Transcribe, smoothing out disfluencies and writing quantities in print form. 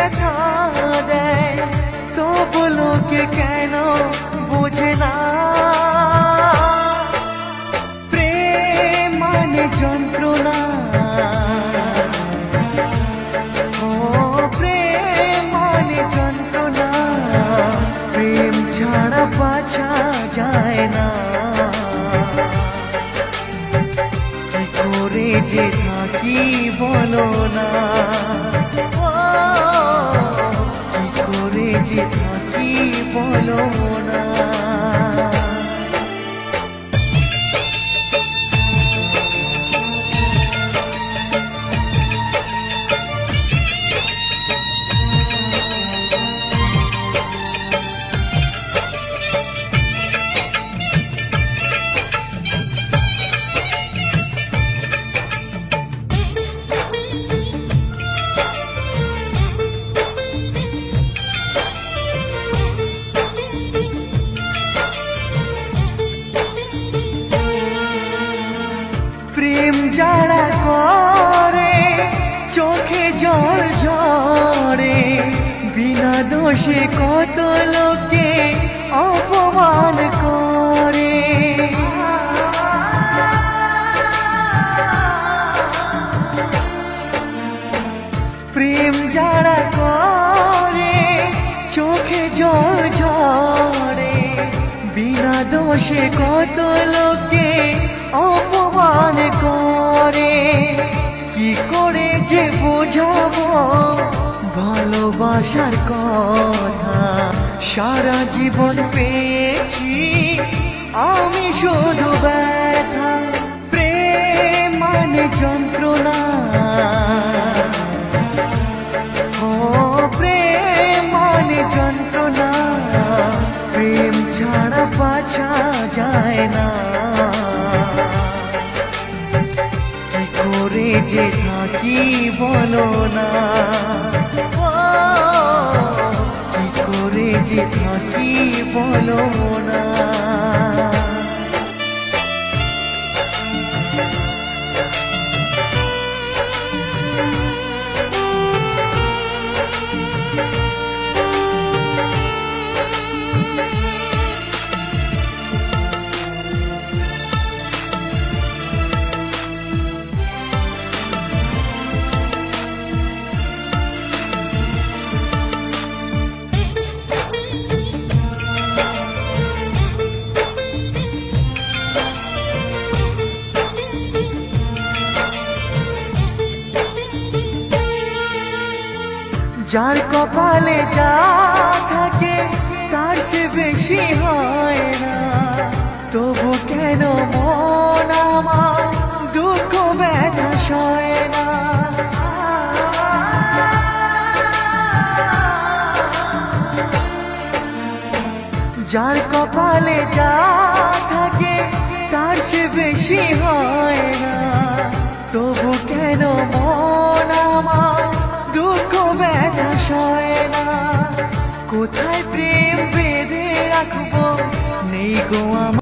ব্যথা দেয়, তবু লোকে কেন বোঝে না প্রেম মানে যন্ত্রণা। ও প্রেম মানে যন্ত্রণা, প্রেম ছাড়া বাঁচা যায় না। কি করে যে থাকি বলো না, কি করে যে থাকি বলো না। প্রেম যারা করে চোখে জল ঝরে, বিনা দোষে কত লোকে অপমান করে। প্রেম যারা করে চোখে জল ঝরে, বিনা দোষে কত লোকে অপমান করে। কি করে যে বোঝাবো ভালোবাসার কথা, সারা জীবন পেয়েছি আমি শুধু ব্যথা। প্রেম মানে যন্ত্রণা, ও প্রেম মানে যন্ত্রণা, প্রেম ছাড়া বাঁচা যায় না। কি করে যে থাকি বলো না, কি করে যে থাকি বলো না। যার কপালে যা থাকে তার সে বেশি হয় না, তবু কেন মন আমার দুঃখ ব্যথা সয় না। যার কপালে যা থাকে তার সে বেশি হয় না, তবু কেন মন আমার দুঃখ ব্যথা সয় না। কোথায় প্রেম বেঁধে রাখবো নেই গো আমার।